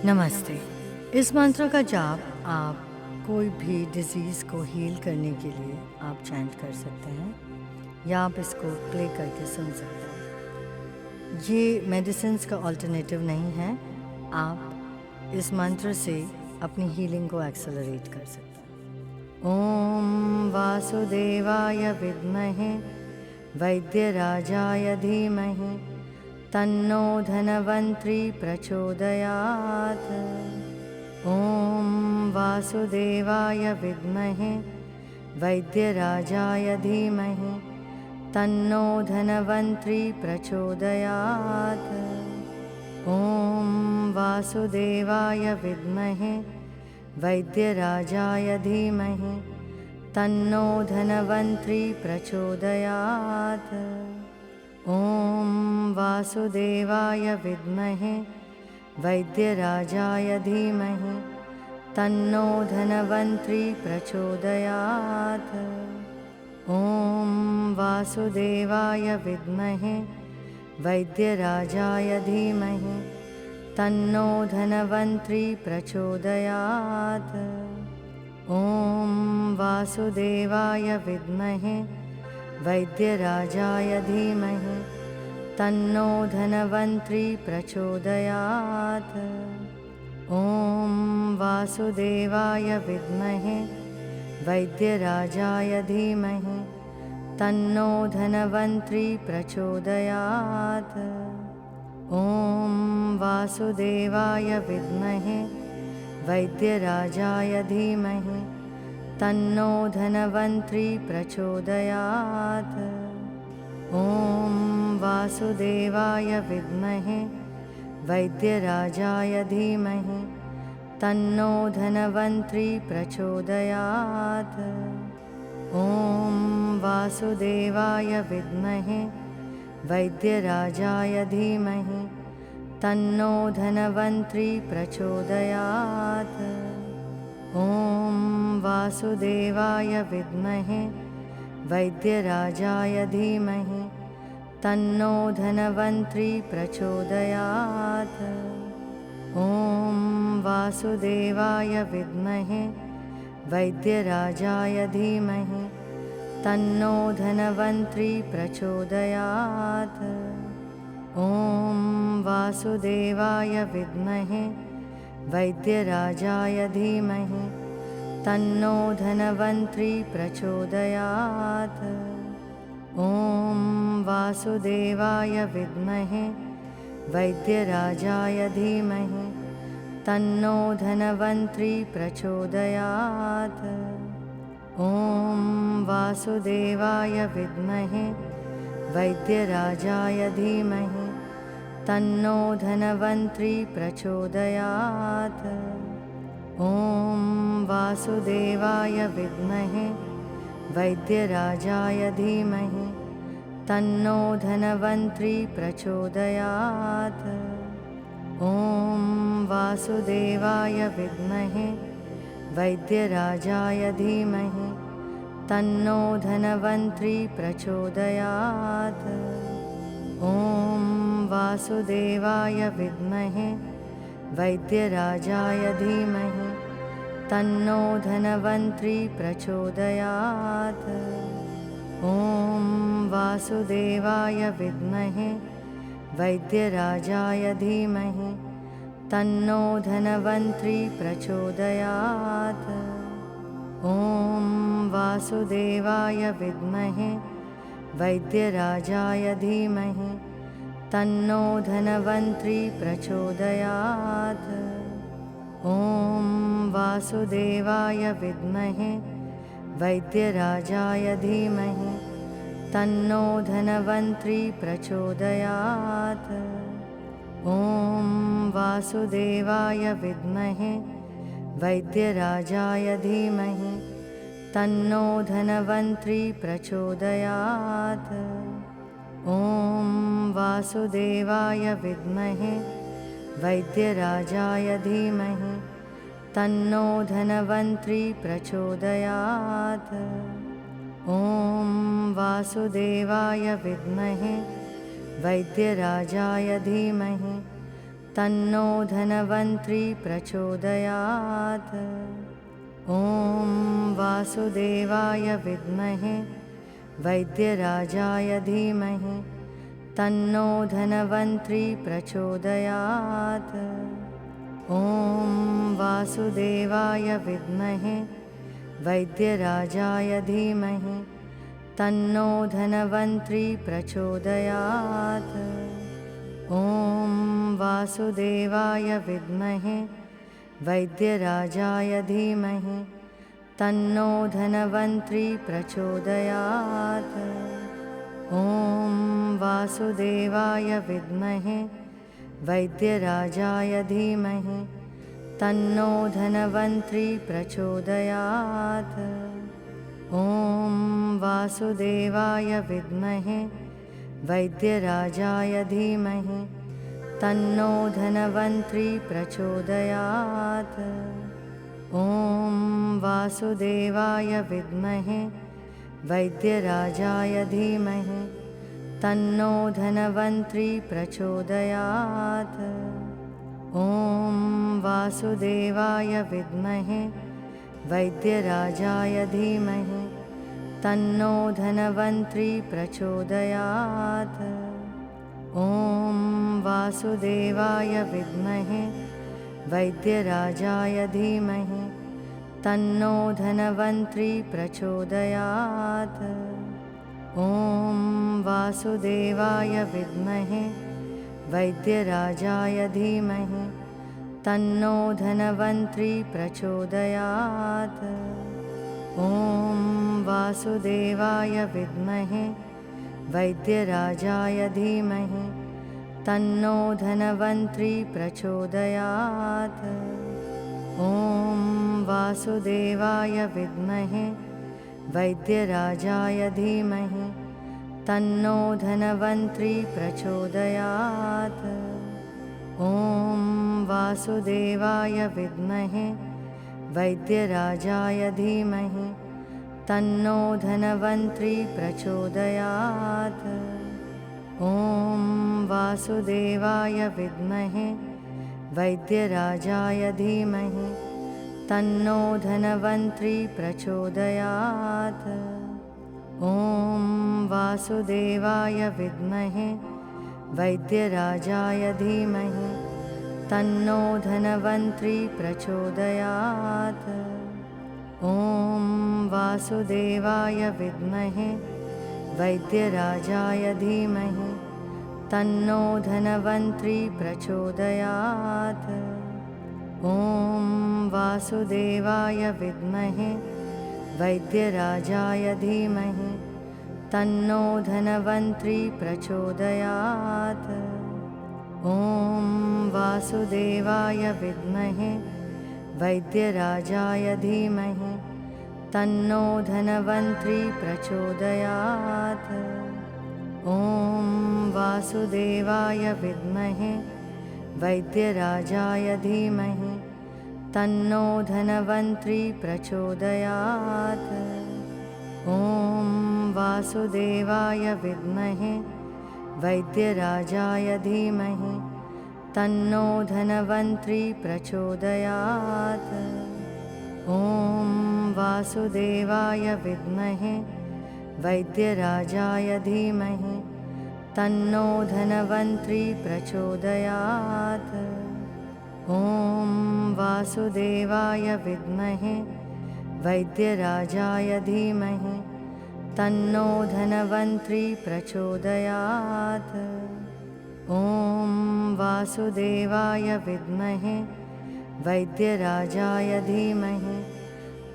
नमस्ते। इस मंत्र का जाप आप कोई भी डिज़ीज़ को हील करने के लिए आप चैंट कर सकते हैं या आप इसको प्ले करके सुन सकते हैं। ये मेडिसिन्स का अल्टरनेटिव नहीं है। आप इस मंत्र से अपनी हीलिंग को एक्सेलरेट कर सकते हैं। ओम वासुदेवाय विद्महे वैद्यराजाय धीमहि तन्नो धनवन्त्री प्रचोदयात्। ॐ वासुदेवाय विद्महे वैद्यराजाय धीमहि तन्नो धनवन्त्री प्रचोदयात्। ॐ वासुदेवाय विद्महे वैद्यराजाय धीमहि तन्नो धनवन्त्री प्रचोदयात्। ॐ वासुदेवाय विद्महे वैद्यराजाय धीमहि तन्नो धनवन्त्री प्रचोदयात्। ॐ वासुदेवाय विद्महे वैद्यराजाय धीमहि तन्नो धनवन्त्री प्रचोदयात्। ॐ वासुदेवाय विद्महे वैद्यराजाय धीमहि तन्नो धनवन्त्री प्रचोदयात्। ॐ वासुदेवाय विद्महे वैद्यराजाय धीमहि तन्नो धनवन्त्री प्रचोदयात्। ॐ वासुदेवाय विद्महे वैद्यराजाय धीमहि तन्नो धनवन्त्री प्रचोदयात्। ॐ वासुदेवाय विद्महे वैद्यराजाय धीमहि तन्नो धनवन्त्री प्रचोदयात्। ॐ वासुदेवाय विद्महे वैद्यराजाय धीमहि तन्नो धनवन्त्री प्रचोदयात्। ॐ वासुदेवाय विद्महे वैद्यराजाय धीमहि तन्नो धनवन्त्री प्रचोदयात्। ॐ वासुदेवाय विद्महे वैद्यराजाय धीमहि तन्नो धनवन्त्री प्रचोदयात्। ॐ वासुदेवाय विद्महे वैद्यराजाय धीमहि तन्नो धनवन्त्री प्रचोदयात्। ॐ वासुदेवाय विद्महे वैद्यराजाय धीमहि तन्नो धनवन्त्री प्रचोदयात्। ॐ वासुदेवाय विद्महे वैद्यराजाय धीमहि तन्नो धनवन्त्री प्रचोदयात्। ॐ वासुदेवाय विद्महे वैद्यराजाय धीमहि तन्नो धनवन्त्री प्रचोदयात्। ॐ वासुदेवाय विद्महे वैद्यराजाय धीमहि तन्नो धनवन्त्री प्रचोदयात्। ॐ वासुदेवाय विद्महे वैद्यराजाय धीमहि तन्नो धनवन्त्री प्रचोदयात्। ॐ वासुदेवाय विद्महे वैद्यराजाय धीमहि तन्नो धनवन्त्री प्रचोदयात्। ॐ वासुदेवाय विद्महे वैद्यराजाय धीमहि तन्नो धनवन्त्री प्रचोदयात्। ॐ वासुदेवाय विद्महे वैद्यराजाय धीमहि तन्नो धनवन्त्री प्रचोदयात्। ॐ वासुदेवाय विद्महे वैद्यराजाय धीमहि तन्नो धनवन्त्री प्रचोदयात्। ॐ वासुदेवाय विद्महे वैद्यराजाय धीमहि तन्नो धनवन्त्री प्रचोदयात्। ॐ वासुदेवाय विद्महे वैद्यराजाय धीमहि तन्नो धनवन्त्री प्रचोदयात्। ॐ वासुदेवाय विद्महे वैद्यराजाय धीमहि तन्नो धनवन्त्री प्रचोदयात्। ॐ वासुदेवाय विद्महे वैद्यराजाय धीमहि तन्नो धनवन्त्री प्रचोदयात्। ॐ वासुदेवाय विद्महे वैद्यराजाय धीमहि तन्नो धनवन्त्री प्रचोदयात्। ॐ वासुदेवाय विद्महे वैद्यराजाय धीमहि तन्नो धनवन्त्री प्रचोदयात्। ॐ वासुदेवाय विद्महे वैद्यराजाय धीमहि तन्नो धनवन्त्री प्रचोदयात्। ॐ वासुदेवाय विद्महे वैद्यराजाय धीमहि तन्नो धनवन्त्री प्रचोदयात्। ॐ वासुदेवाय विद्महे वैद्यराजाय धीमहि तन्नो धनवन्त्री प्रचोदयात्। ॐ वासुदेवाय विद्महे वैद्यराजाय धीमहि तन्नो धनवन्त्री प्रचोदयात्। ॐ वासुदेवाय विद्महे वैद्यराजाय धीमहि तन्नो धनवन्त्री प्रचोदयात्। ॐ वासुदेवाय विद्महे वैद्यराजाय धीमहि तन्नो धनवन्त्री प्रचोदयात्। ॐ वासुदेवाय विद्महे वैद्यराजाय धीमहि तन्नो धनवन्त्री प्रचोदयात्। ॐ वासुदेवाय विद्महे वैद्यराजाय धीमहि तन्नो धनवन्त्री प्रचोदयात्। ॐ वासुदेवाय विद्महे वैद्यराजाय धीमहि तन्नो धनवन्त्री प्रचोदयात्। ॐ वासुदेवाय विद्महे वैद्यराजाय धीमहि तन्नो धनवन्त्री प्रचोदयात्। ॐ वासुदेवाय विद्महे वैद्यराजाय धीमहि तन्नो धनवन्त्री प्रचोदयात्। ॐ वासुदेवाय विद्महे वैद्यराजाय धीमहि तन्नो धनवन्त्री प्रचोदयात्। ॐ वासुदेवाय विद्महे वैद्यराजाय धीमहि तन्नो धनवन्त्री प्रचोदयात्। ॐ वासुदेवाय विद्महे वैद्यराजाय धीमहि तन्नो धनवन्त्री प्रचोदयात्। ॐ वासुदेवाय विद्महे वैद्यराजाय धीमहि तन्नो धनवन्त्री प्रचोदयात्। ॐ वासुदेवाय विद्महे वैद्यराजाय धीमहि तन्नो धनवन्त्री प्रचोदयात्। ॐ वासुदेवाय विद्महे वैद्यराजाय धीमहि तन्नो धनवन्त्री प्रचोदयात्। ॐ वासुदेवाय विद्महे वैद्यराजाय धीमहि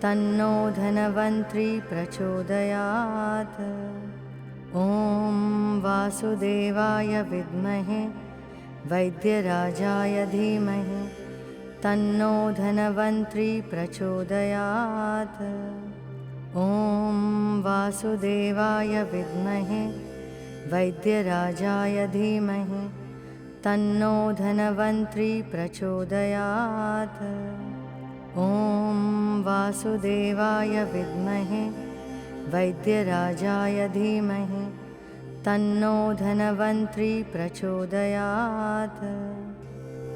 तन्नो धनवन्त्री प्रचोदयात्। ॐ वासुदेवाय विद्महे वैद्यराजाय धीमहि तन्नो धनवन्त्री प्रचोदयात्। ॐ वासुदेवाय विद्महे वैद्यराजाय धीमहि तन्नो धनवन्त्री प्रचोदयात्। ॐ वासुदेवाय विद्महे वैद्यराजाय धीमहि तन्नो धनवन्त्री प्रचोदयात्।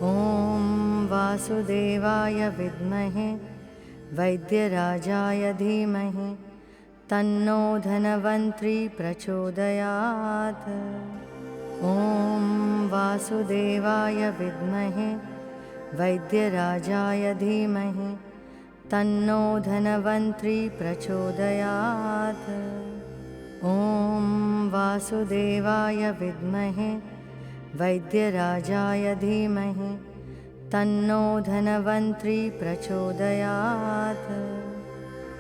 ॐ वासुदेवाय विद्महे वैद्यराजाय धीमहि तन्नो धन्वन्तरि प्रचोदयात्। ॐ वासुदेवाय विद्महे वैद्यराजाय धीमहि तन्नो धन्वन्तरि प्रचोदयात्। ॐ वासुदेवाय विद्महे वैद्यराजाय धीमहि तन्नो धन्वन्तरि प्रचोदयात्।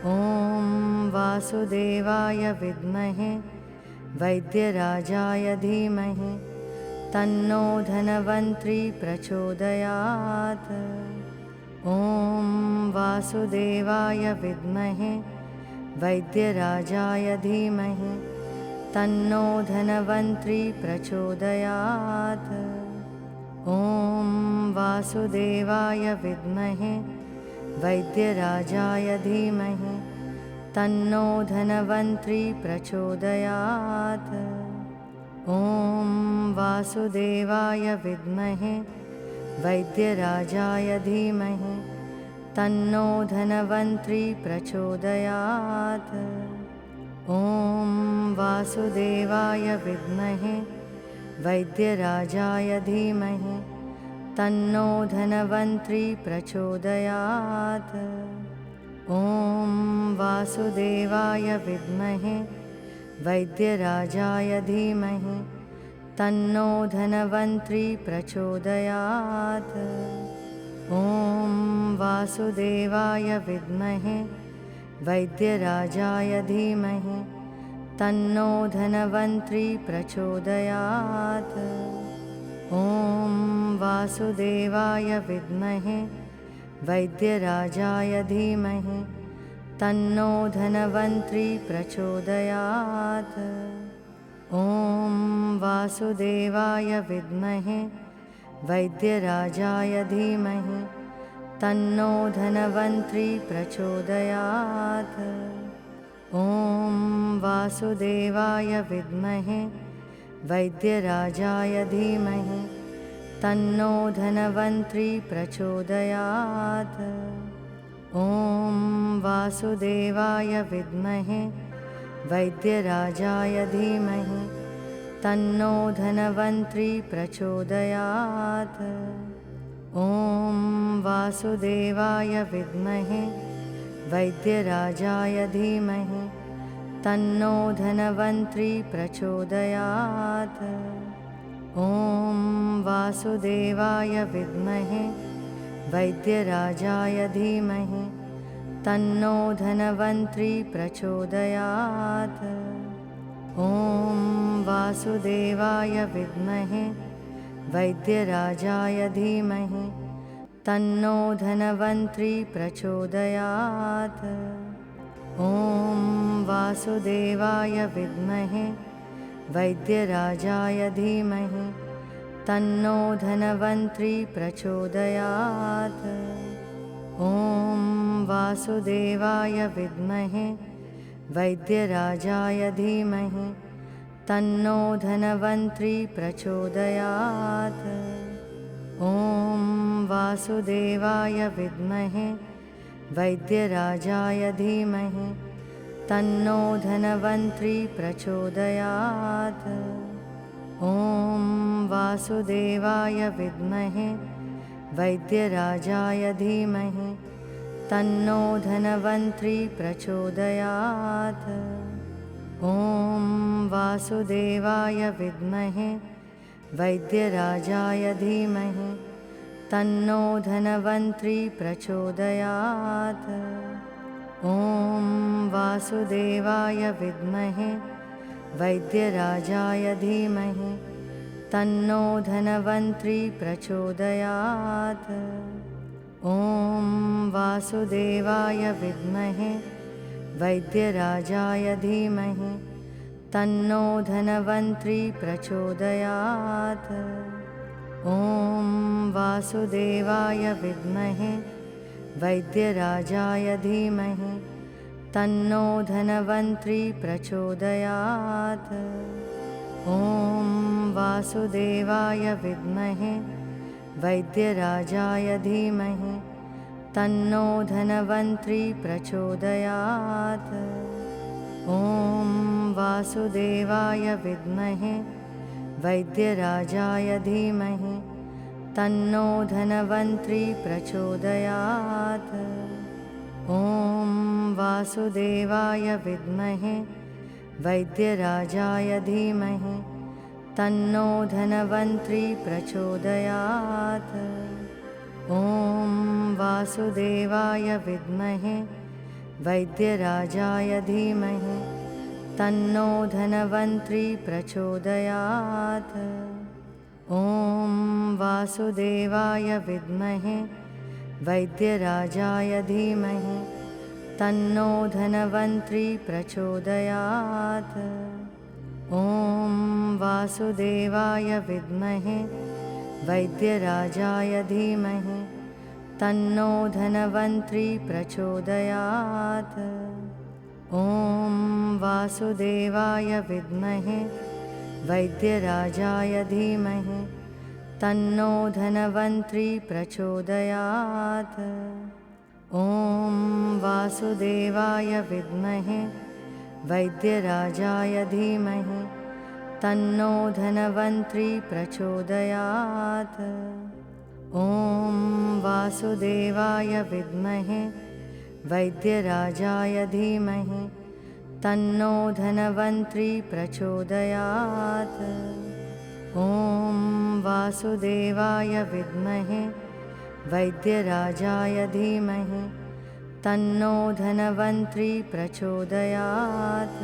ॐ वासुदेवाय विद्महे वैद्यराजाय धीमहि तन्नो धन्वन्तरि प्रचोदयात्। ॐ वासुदेवाय विद्महे वैद्यराजाय धीमहि तन्नो धन्वन्तरि प्रचोदयात्। ॐ वासुदेवाय विद्महे वैद्यराजाय धीमहि तन्नो धन्वन्तरि प्रचोदयात्। ॐ वासुदेवाय विद्महे वैद्यराजाय धीमहि तन्नो धन्वन्तरि प्रचोदयात्। ॐ वासुदेवाय विद्महे वैद्यराजाय धीमहि तन्नो धन्वन्तरि प्रचोदयात्। ॐ वासुदेवाय विद्महे वैद्यराजाय धीमहि तन्नो धन्वन्तरि प्रचोदयात्। ॐ वासुदेवाय विद्महे वैद्यराजाय धीमहि तन्नो धन्वन्तरि प्रचोदयात्। ॐ वासुदेवाय विद्महे वैद्यराजाय धीमहि तन्नो धन्वन्तरि प्रचोदयात्। ॐ वासुदेवाय विद्महे वैद्यराजाय धीमहि तन्नो धन्वन्तरि प्रचोदयात्। ॐ वासुदेवाय विद्महे वैद्यराजाय धीमहि तन्नो धन्वन्तरि प्रचोदयात्। ॐ वासुदेवाय विद्महे वैद्यराजाय धीमहि तन्नो धन्वन्तरि प्रचोदयात्। ॐ वासुदेवाय विद्महे वैद्यराजाय धीमहि तन्नो धन्वन्तरि प्रचोदयात्। ॐ वासुदेवाय विद्महे वैद्यराजाय धीमहि तन्नो धन्वन्तरि प्रचोदयात्। ॐ वासुदेवाय विद्महे वैद्यराजाय धीमहि तन्नो धन्वन्तरि प्रचोदयात्। ॐ वासुदेवाय विद्महे वैद्यराजाय धीमहि तन्नो धन्वन्तरि प्रचोदयात्। ॐ वासुदेवाय विद्महे वैद्यराजाय धीमहि तन्नो धन्वन्तरि प्रचोदयात्। ॐ वासुदेवाय विद्महे वैद्यराजाय धीमहि तन्नो धन्वन्तरि प्रचोदयात्। ॐ वासुदेवाय विद्महे वैद्यराजाय धीमहि तन्नो धन्वन्तरि प्रचोदयात्। ॐ वासुदेवाय विद्महे वैद्यराजाय धीमहि तन्नो धन्वन्तरि प्रचोदयात्। ॐ वासुदेवाय विद्महे वैद्यराजाय धीमहि तन्नो धन्वन्तरि प्रचोदयात्। ॐ वासुदेवाय विद्महे वैद्यराजाय धीमहि तन्नो धन्वन्तरि प्रचोदयात्। ॐ वासुदेवाय विद्महे वैद्यराजाय धीमहि तन्नो धन्वन्तरि प्रचोदयात्। ॐ वासुदेवाय विद्महे वैद्यराजाय धीमहि तन्नो धन्वन्तरि प्रचोदयात्। ॐ वासुदेवाय विद्महे वैद्यराजाय धीमहि तन्नो धन्वन्तरि प्रचोदयात्। ॐ वासुदेवाय विद्महे वैद्यराजाय धीमहि तन्नो धन्वन्तरि प्रचोदयात्। ॐ वासुदेवाय विद्महे वैद्यराजाय धीमहि तन्नो धन्वन्तरि प्रचोदयात्। ॐ वासुदेवाय विद्महे वैद्यराजाय धीमहि तन्नो धन्वन्तरि प्रचोदयात्। ॐ वासुदेवाय विद्महे वैद्यराजाय धीमहि तन्नो धन्वन्तरि प्रचोदयात्। ॐ वासुदेवाय विद्महे वैद्यराजाय धीमहि तन्नो धन्वन्तरि प्रचोदयात्। ॐ वासुदेवाय विद्महे वैद्यराजाय धीमहि तन्नो धन्वन्तरि प्रचोदयात्। ॐ वासुदेवाय विद्महे वैद्यराजाय धीमहि तन्नो धन्वन्तरि प्रचोदयात्। ॐ वासुदेवाय विद्महे वैद्यराजाय धीमहि तन्नो धन्वन्तरि प्रचोदयात्।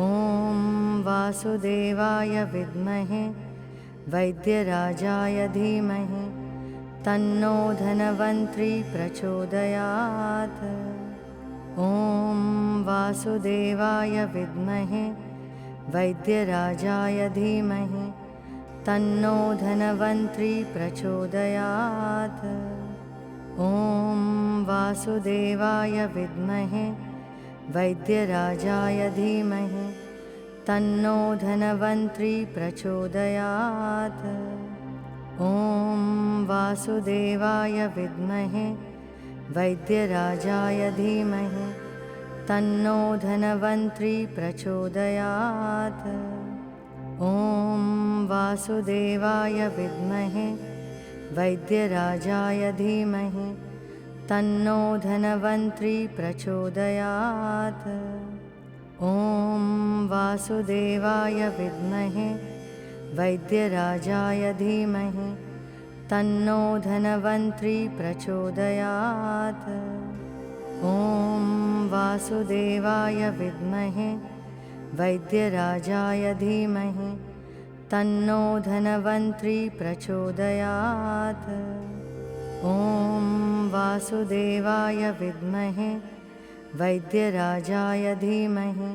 ॐ वासुदेवाय विद्महे वैद्यराजाय धीमहि तन्नो धन्वन्तरि प्रचोदयात्। ॐ वासुदेवाय विद्महे वैद्यराजाय धीमहि तन्नो धन्वन्तरि प्रचोदयात्। ॐ वासुदेवाय विद्महे वैद्यराजाय धीमहि तन्नो धन्वन्तरि प्रचोदयात्। ॐ वासुदेवाय विद्महे वैद्यराजाय धीमहि तन्नो धन्वन्तरि प्रचोदयात्। ॐ वासुदेवाय विद्महे वैद्यराजाय धीमहि तन्नो धन्वन्तरि प्रचोदयात्। ॐ वासुदेवाय विद्महे वैद्यराजाय धीमहि तन्नो धन्वन्तरि प्रचोदयात्। ॐ वासुदेवाय विद्महे वैद्यराजाय धीमहि तन्नो धन्वन्तरि प्रचोदयात्। ॐ वासुदेवाय विद्महे वैद्यराजाय धीमहि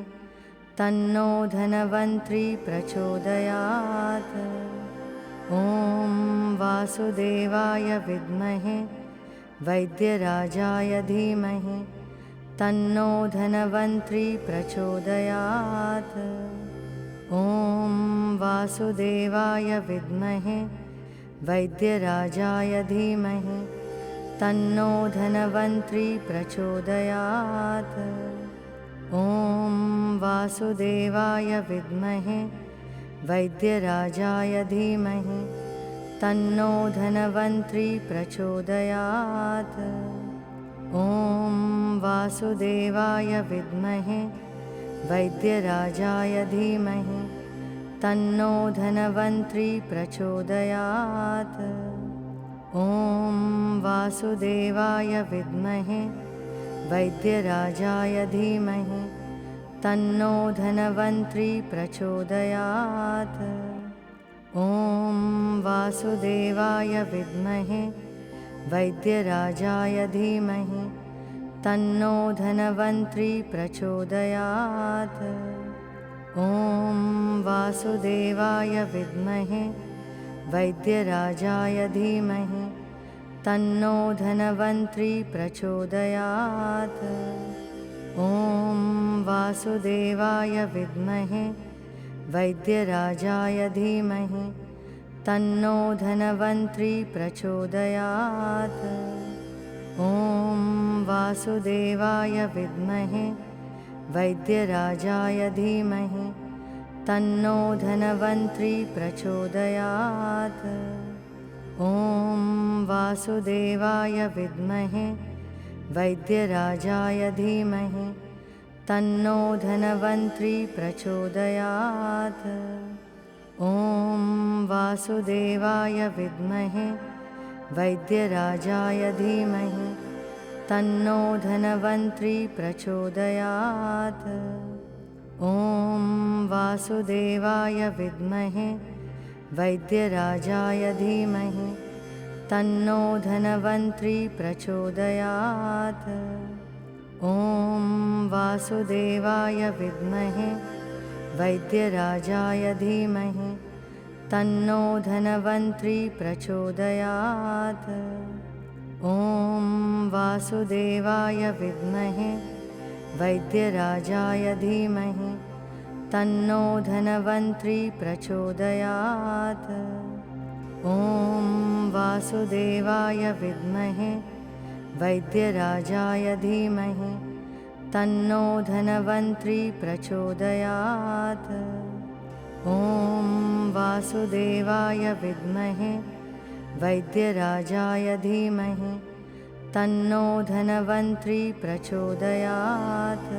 तन्नो धन्वन्तरि प्रचोदयात्। ॐ वासुदेवाय विद्महे वैद्यराजाय धीमहि तन्नो धन्वन्तरि प्रचोदयात्। ॐ वासुदेवाय विद्महे वैद्यराजाय धीमहि तन्नो धन्वन्तरि प्रचोदयात्। ॐ वासुदेवाय विद्महे वैद्यराजाय धीमहि तन्नो धन्वन्तरि प्रचोदयात्। ॐ वासुदेवाय विद्महे वैद्यराजाय धीमहि तन्नो धन्वन्तरि प्रचोदयात्। ॐ वासुदेवाय विद्महे वैद्यराजाय धीमहि तन्नो धन्वन्तरि प्रचोदयात्। ॐ वासुदेवाय विद्महे वैद्यराजाय धीमहि तन्नो धन्वन्तरि प्रचोदयात्। ॐ वासुदेवाय विद्महे वैद्यराजाय धीमहि तन्नो धन्वन्तरि प्रचोदयात्। ॐ वासुदेवाय विद्महे वैद्यराजाय धीमहि तन्नो धनवन्त्री प्रचोदयात्। ॐ वासुदेवाय विद्महे वैद्यराजाय धीमहि तन्नो धनवन्त्री प्रचोदयात्। ॐ वासुदेवाय विद्महे वैद्यराजाय धीमहि तन्नो धनवन्त्री प्रचोदयात्। ॐ वासुदेवाय विद्महे वैद्यराजाय धीमहि तन्नो धनवन्त्री प्रचोदयात्। ॐ वासुदेवाय विद्महे वैद्यराजाय धीमहि तन्नो धनवन्त्री प्रचोदयात्। ॐ वासुदेवाय विद्महे वैद्यराजाय धीमहि तन्नो धनवन्त्री प्रचोदयात्। ॐ वासुदेवाय विद्महे वैद्यराजाय धीमहि तन्नो धनवन्त्री प्रचोदयात्। ॐ वासुदेवाय विद्महे वैद्यराजाय धीमहि तन्नो धनवन्त्री प्रचोदयात्। ॐ वासुदेवाय विद्महे वैद्यराजाय धीमहि तन्नो धनवन्त्री प्रचोदयात्।